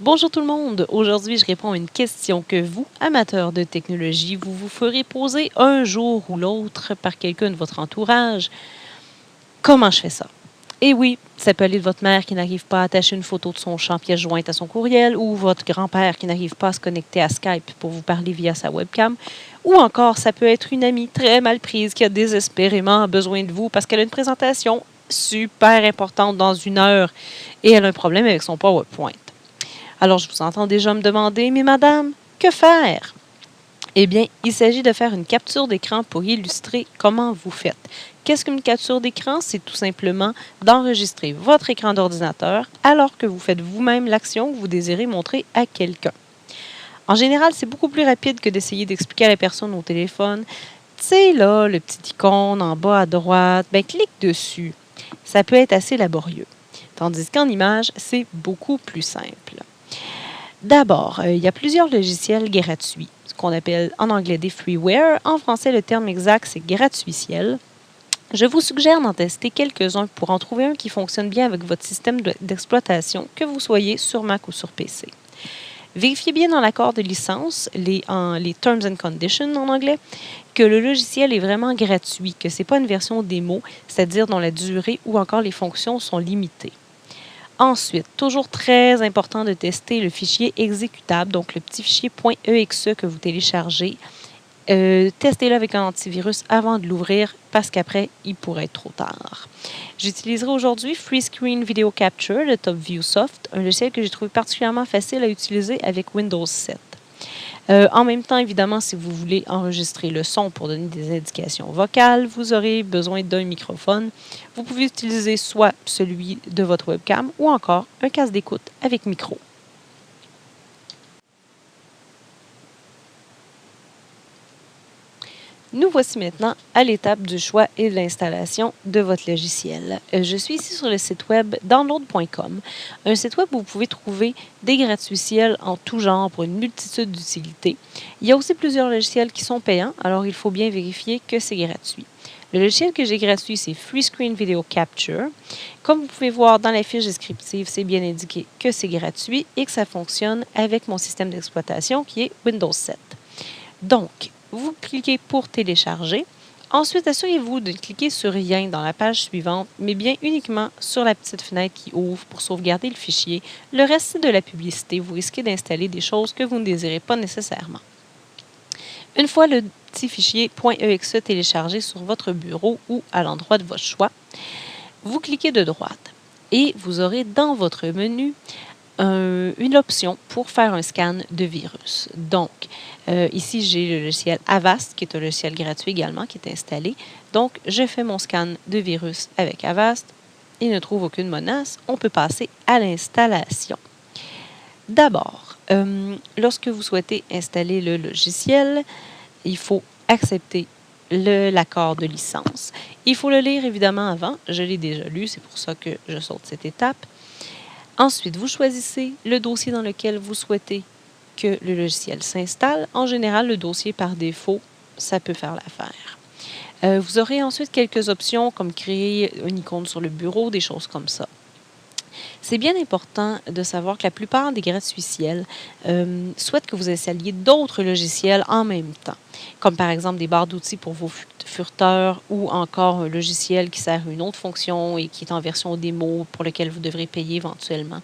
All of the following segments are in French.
Bonjour tout le monde! Aujourd'hui, je réponds à une question que vous, amateurs de technologie, vous vous ferez poser un jour ou l'autre par quelqu'un de votre entourage. Comment je fais ça? Et oui, ça peut aller de votre mère qui n'arrive pas à attacher une photo de son champ pièce jointe à son courriel, ou votre grand-père qui n'arrive pas à se connecter à Skype pour vous parler via sa webcam, ou encore ça peut être une amie très mal prise qui a désespérément besoin de vous parce qu'elle a une présentation super importante dans 1 heure et elle a un problème avec son PowerPoint. Alors, je vous entends déjà me demander, mais madame, que faire? Eh bien, il s'agit de faire une capture d'écran pour illustrer comment vous faites. Qu'est-ce qu'une capture d'écran? C'est tout simplement d'enregistrer votre écran d'ordinateur alors que vous faites vous-même l'action que vous désirez montrer à quelqu'un. En général, c'est beaucoup plus rapide que d'essayer d'expliquer à la personne au téléphone. Tu sais, là, le petit icône en bas à droite, ben clique dessus. Ça peut être assez laborieux. Tandis qu'en image, c'est beaucoup plus simple. D'abord, il y a plusieurs logiciels gratuits, ce qu'on appelle en anglais des freeware. En français, le terme exact, c'est gratuiciel. Je vous suggère d'en tester quelques-uns pour en trouver un qui fonctionne bien avec votre système d'exploitation, que vous soyez sur Mac ou sur PC. Vérifiez bien dans l'accord de licence, les Terms and Conditions en anglais, que le logiciel est vraiment gratuit, que ce n'est pas une version démo, c'est-à-dire dont la durée ou encore les fonctions sont limitées. Ensuite, toujours très important de tester le fichier exécutable, donc le petit fichier .exe que vous téléchargez. Testez-le avec un antivirus avant de l'ouvrir parce qu'après, il pourrait être trop tard. J'utiliserai aujourd'hui Free Screen Video Capture de TopViewSoft, un logiciel que j'ai trouvé particulièrement facile à utiliser avec Windows 7. En même temps, évidemment, si vous voulez enregistrer le son pour donner des indications vocales, vous aurez besoin d'un microphone. Vous pouvez utiliser soit celui de votre webcam ou encore un casque d'écoute avec micro. Nous voici maintenant à l'étape du choix et de l'installation de votre logiciel. Je suis ici sur le site web download.com, un site web où vous pouvez trouver des gratuiciels en tout genre pour une multitude d'utilités. Il y a aussi plusieurs logiciels qui sont payants, alors il faut bien vérifier que c'est gratuit. Le logiciel que j'ai gratuit, c'est Free Screen Video Capture. Comme vous pouvez voir dans la fiche descriptive, c'est bien indiqué que c'est gratuit et que ça fonctionne avec mon système d'exploitation qui est Windows 7. Donc, vous cliquez pour télécharger. Ensuite, assurez-vous de cliquer sur rien dans la page suivante, mais bien uniquement sur la petite fenêtre qui ouvre pour sauvegarder le fichier. Le reste, c'est de la publicité. Vous risquez d'installer des choses que vous ne désirez pas nécessairement. Une fois le petit fichier .exe téléchargé sur votre bureau ou à l'endroit de votre choix, vous cliquez de droite et vous aurez dans votre menu une option pour faire un scan de virus. Donc, ici, j'ai le logiciel Avast, qui est un logiciel gratuit également, qui est installé. Donc, je fais mon scan de virus avec Avast. Il ne trouve aucune menace. On peut passer à l'installation. D'abord, lorsque vous souhaitez installer le logiciel, il faut accepter l'accord de licence. Il faut le lire évidemment avant. Je l'ai déjà lu, c'est pour ça que je saute cette étape. Ensuite, vous choisissez le dossier dans lequel vous souhaitez que le logiciel s'installe. En général, le dossier par défaut, ça peut faire l'affaire. Vous aurez ensuite quelques options comme créer une icône sur le bureau, des choses comme ça. C'est bien important de savoir que la plupart des gratuiciels souhaitent que vous installiez d'autres logiciels en même temps, comme par exemple des barres d'outils pour vos furteurs ou encore un logiciel qui sert à une autre fonction et qui est en version démo pour lequel vous devrez payer éventuellement.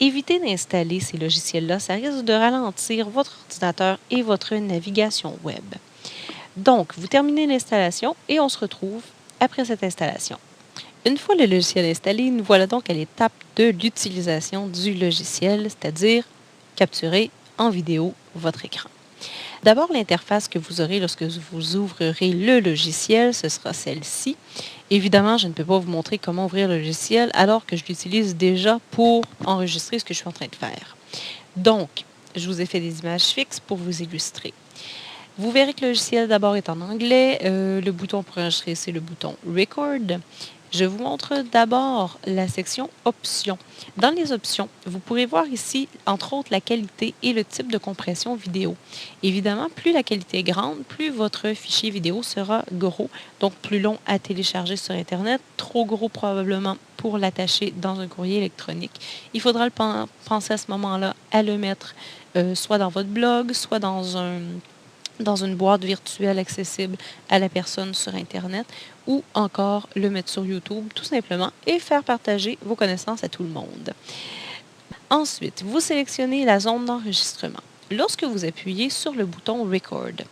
Évitez d'installer ces logiciels-là, ça risque de ralentir votre ordinateur et votre navigation web. Donc, vous terminez l'installation et on se retrouve après cette installation. Une fois le logiciel installé, nous voilà donc à l'étape de l'utilisation du logiciel, c'est-à-dire capturer en vidéo votre écran. D'abord, l'interface que vous aurez lorsque vous ouvrirez le logiciel, ce sera celle-ci. Évidemment, je ne peux pas vous montrer comment ouvrir le logiciel alors que je l'utilise déjà pour enregistrer ce que je suis en train de faire. Donc, je vous ai fait des images fixes pour vous illustrer. Vous verrez que le logiciel d'abord est en anglais. Le bouton pour enregistrer, c'est le bouton Record. Je vous montre d'abord la section Options. Dans les options, vous pourrez voir ici, entre autres, la qualité et le type de compression vidéo. Évidemment, plus la qualité est grande, plus votre fichier vidéo sera gros, donc plus long à télécharger sur Internet. Trop gros probablement pour l'attacher dans un courrier électronique. Il faudra penser à ce moment-là à le mettre soit dans votre blog, soit dans une boîte virtuelle accessible à la personne sur Internet, ou encore le mettre sur YouTube tout simplement et faire partager vos connaissances à tout le monde. Ensuite, vous sélectionnez la zone d'enregistrement. Lorsque vous appuyez sur le bouton Record,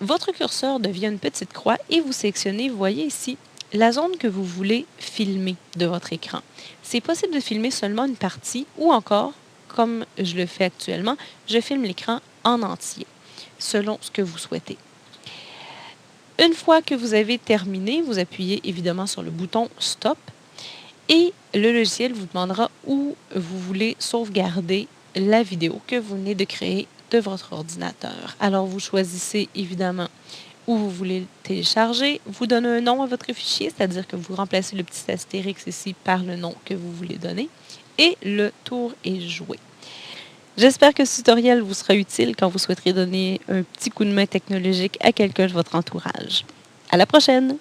votre curseur devient une petite croix et vous sélectionnez, vous voyez ici, la zone que vous voulez filmer de votre écran. C'est possible de filmer seulement une partie ou encore, comme je le fais actuellement, je filme l'écran en entier, selon ce que vous souhaitez. Une fois que vous avez terminé, vous appuyez évidemment sur le bouton Stop et le logiciel vous demandera où vous voulez sauvegarder la vidéo que vous venez de créer de votre ordinateur. Alors, vous choisissez évidemment où vous voulez le télécharger. Vous donnez un nom à votre fichier, c'est-à-dire que vous remplacez le petit astérix ici par le nom que vous voulez donner. Et le tour est joué. J'espère que ce tutoriel vous sera utile quand vous souhaiterez donner un petit coup de main technologique à quelqu'un de votre entourage. À la prochaine!